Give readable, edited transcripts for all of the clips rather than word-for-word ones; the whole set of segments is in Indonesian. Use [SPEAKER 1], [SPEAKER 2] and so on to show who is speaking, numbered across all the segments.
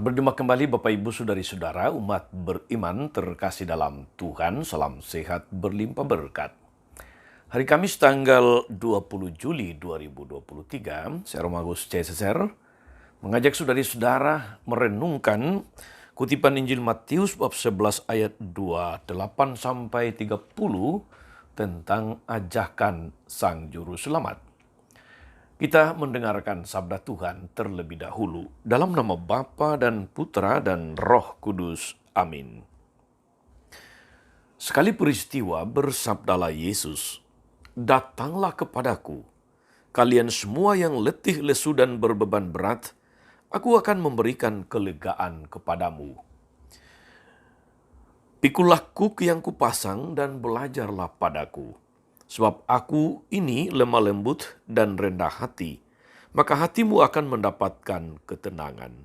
[SPEAKER 1] Selamat berjumpa kembali Bapak Ibu Saudari-saudara umat beriman terkasih dalam Tuhan. Salam sehat berlimpah berkat. Hari Kamis tanggal 20 Juli 2023, saya Romagus CSSR mengajak saudari-saudara merenungkan kutipan Injil Matius bab 11 ayat 28 sampai 30 tentang ajakan Sang Juru Selamat. Kita mendengarkan sabda Tuhan terlebih dahulu dalam nama Bapa dan Putra dan Roh Kudus. Amin. Sekali peristiwa bersabdalah Yesus, "Datanglah kepadaku, kalian semua yang letih lesu dan berbeban berat, aku akan memberikan kelegaan kepadamu. Pikulah kuk yang kupasang dan belajarlah padaku. Sebab aku ini lemah lembut dan rendah hati, maka hatimu akan mendapatkan ketenangan.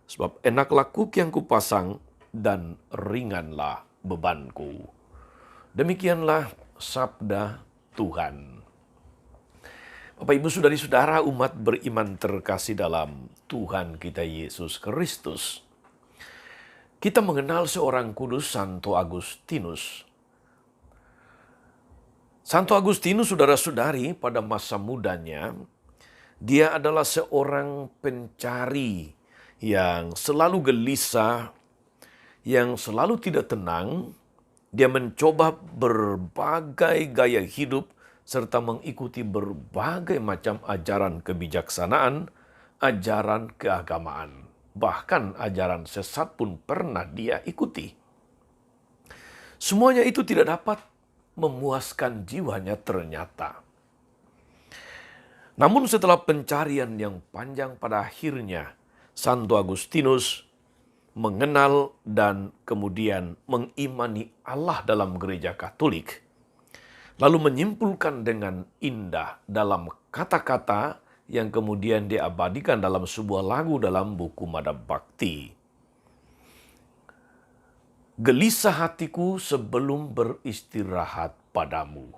[SPEAKER 1] Sebab enaklah kuk yang kupasang dan ringanlah bebanku." Demikianlah sabda Tuhan. Bapak Ibu Saudari-saudara umat beriman terkasih dalam Tuhan kita Yesus Kristus. Kita mengenal seorang kudus, Santo Agustinus. Santo Agustinus, saudara-saudari, pada masa mudanya, dia adalah seorang pencari yang selalu gelisah, yang selalu tidak tenang. Dia mencoba berbagai gaya hidup, serta mengikuti berbagai macam ajaran kebijaksanaan, ajaran keagamaan. Bahkan ajaran sesat pun pernah dia ikuti. Semuanya itu tidak dapat memuaskan jiwanya ternyata. Namun setelah pencarian yang panjang, pada akhirnya Santo Agustinus mengenal dan kemudian mengimani Allah dalam gereja Katolik. Lalu menyimpulkan dengan indah dalam kata-kata yang kemudian diabadikan dalam sebuah lagu dalam buku Madab Bakti. "Gelisah hatiku sebelum beristirahat padamu."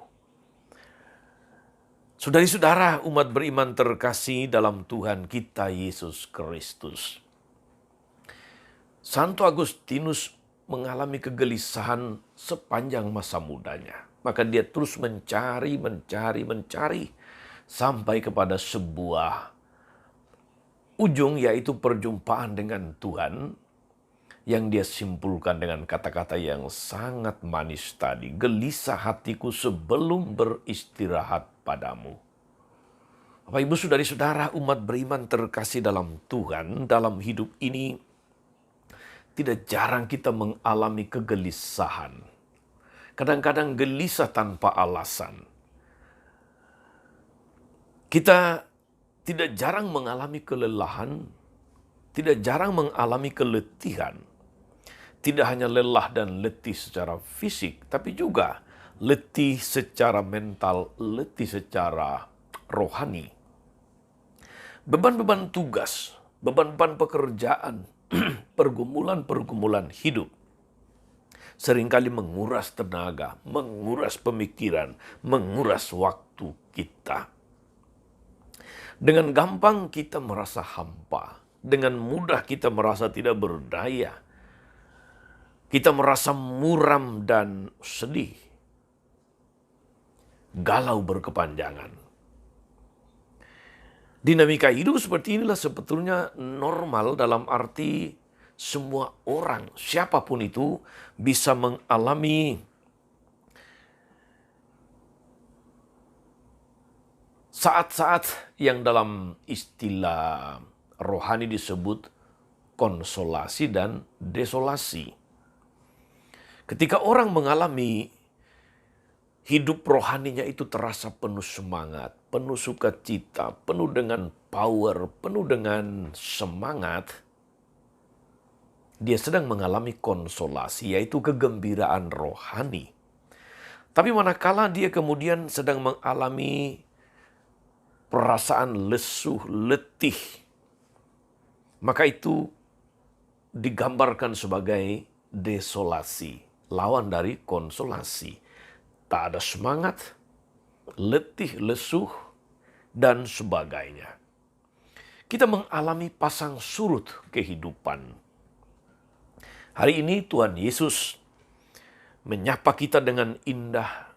[SPEAKER 1] Saudari-saudara umat beriman terkasih dalam Tuhan kita Yesus Kristus. Santo Agustinus mengalami kegelisahan sepanjang masa mudanya. Maka dia terus mencari sampai kepada sebuah ujung, yaitu perjumpaan dengan Tuhan, yang dia simpulkan dengan kata-kata yang sangat manis tadi. "Gelisah hatiku sebelum beristirahat padamu." Bapak Ibu Saudari-saudara umat beriman terkasih dalam Tuhan, dalam hidup ini tidak jarang kita mengalami kegelisahan. Kadang-kadang gelisah tanpa alasan. Kita tidak jarang mengalami kelelahan, tidak jarang mengalami keletihan. Tidak hanya lelah dan letih secara fisik, tapi juga letih secara mental, letih secara rohani. Beban-beban tugas, beban-beban pekerjaan, pergumulan-pergumulan hidup seringkali menguras tenaga, menguras pemikiran, menguras waktu kita. Dengan gampang kita merasa hampa, dengan mudah kita merasa tidak berdaya. Kita merasa muram dan sedih, galau berkepanjangan. Dinamika hidup seperti inilah sebetulnya normal, dalam arti semua orang, siapapun itu, bisa mengalami saat-saat yang dalam istilah rohani disebut konsolasi dan desolasi. Ketika orang mengalami hidup rohaninya itu terasa penuh semangat, penuh sukacita, penuh dengan power, penuh dengan semangat, dia sedang mengalami konsolasi, yaitu kegembiraan rohani. Tapi manakala dia kemudian sedang mengalami perasaan lesuh, letih, maka itu digambarkan sebagai desolasi, lawan dari konsolasi. Tak ada semangat, letih, lesuh, dan sebagainya. kita mengalami pasang surut kehidupan. Hari ini Tuhan Yesus menyapa kita dengan indah,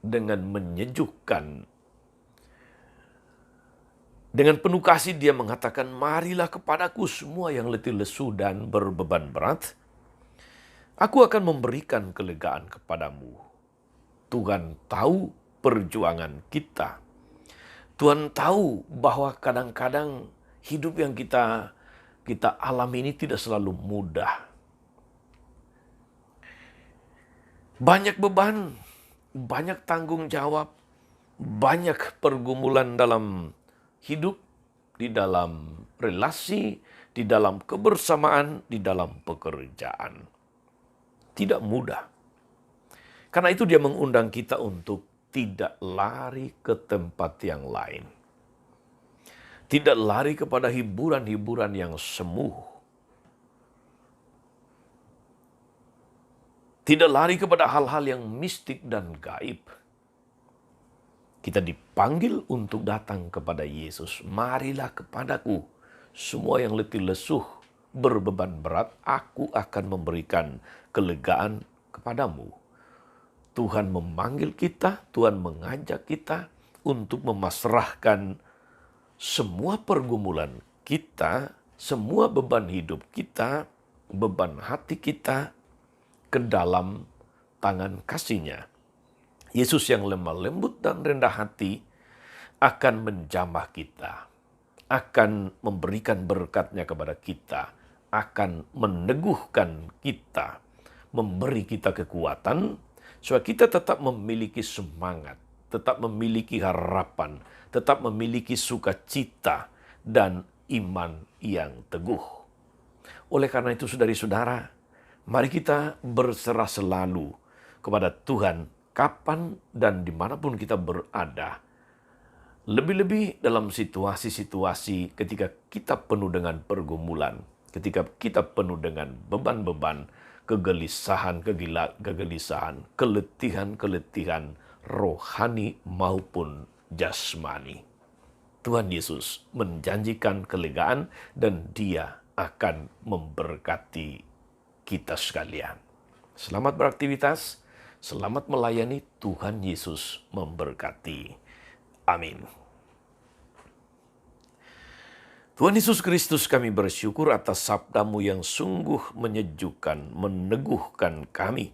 [SPEAKER 1] dengan menyejukkan. Dengan penuh kasih dia mengatakan, marilah kepadaku semua yang letih lesu dan berbeban berat. Aku akan memberikan kelegaan kepadamu. Tuhan tahu perjuangan kita. Tuhan tahu bahwa kadang-kadang hidup yang kita alami ini tidak selalu mudah. Banyak beban, banyak tanggung jawab, banyak pergumulan dalam hidup, di dalam relasi, di dalam kebersamaan, di dalam pekerjaan. Tidak mudah. Karena itu dia mengundang kita untuk tidak lari ke tempat yang lain. Tidak lari kepada hiburan-hiburan yang semu. Tidak lari kepada hal-hal yang mistik dan gaib. Kita dipanggil untuk datang kepada Yesus. Marilah kepadaku, semua yang letih lesuh, berbeban berat, aku akan memberikan kelegaan kepadamu. Tuhan memanggil kita, Tuhan mengajak kita untuk memasrahkan semua pergumulan kita, semua beban hidup kita, beban hati kita ke dalam tangan kasih-Nya. Yesus yang lemah lembut dan rendah hati akan menjamah kita, akan memberikan berkat-Nya kepada kita, akan meneguhkan kita, memberi kita kekuatan, supaya kita tetap memiliki semangat, tetap memiliki harapan, tetap memiliki sukacita dan iman yang teguh. Oleh karena itu, saudari-saudara, mari kita berserah selalu kepada Tuhan kapan dan dimanapun kita berada. Lebih-lebih dalam situasi-situasi ketika kita penuh dengan pergumulan, ketika kita penuh dengan beban-beban, kegelisahan, keletihan rohani maupun jasmani. Tuhan Yesus menjanjikan kelegaan dan Dia akan memberkati kita sekalian. Selamat beraktivitas, selamat melayani. Tuhan Yesus memberkati. Amin. Tuhan Yesus Kristus, kami bersyukur atas sabda-Mu yang sungguh menyejukkan, meneguhkan kami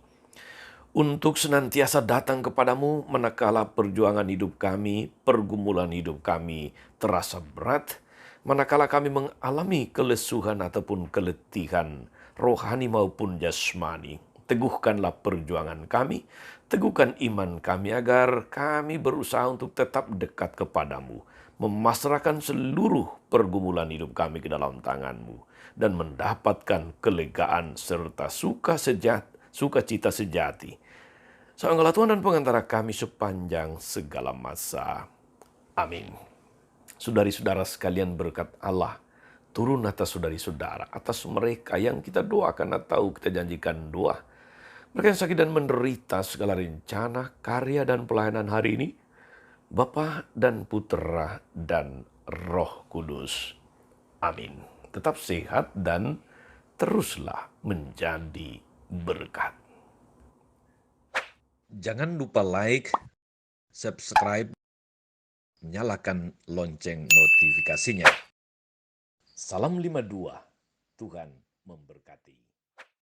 [SPEAKER 1] untuk senantiasa datang kepadamu manakala perjuangan hidup kami, pergumulan hidup kami terasa berat, manakala kami mengalami kelesuhan ataupun keletihan rohani maupun jasmani. Teguhkanlah perjuangan kami, teguhkan iman kami agar kami berusaha untuk tetap dekat kepadamu, memasrahkan seluruh pergumulan hidup kami ke dalam tangan-Mu, dan mendapatkan kelegaan serta sukacita sejati. Seorang Tuhan dan pengantara kami sepanjang segala masa. Amin. Saudari-saudara sekalian, berkat Allah turun atas saudari-saudara, atas mereka yang kita doakan atau kita janjikan doa. Mereka yang sakit dan menderita segala rencana, karya, dan pelayanan hari ini, Bapa dan Putera dan Roh Kudus. Amin. Tetap sehat dan teruslah menjadi berkat. Jangan lupa like, subscribe, nyalakan lonceng notifikasinya. Salam 52, Tuhan memberkati.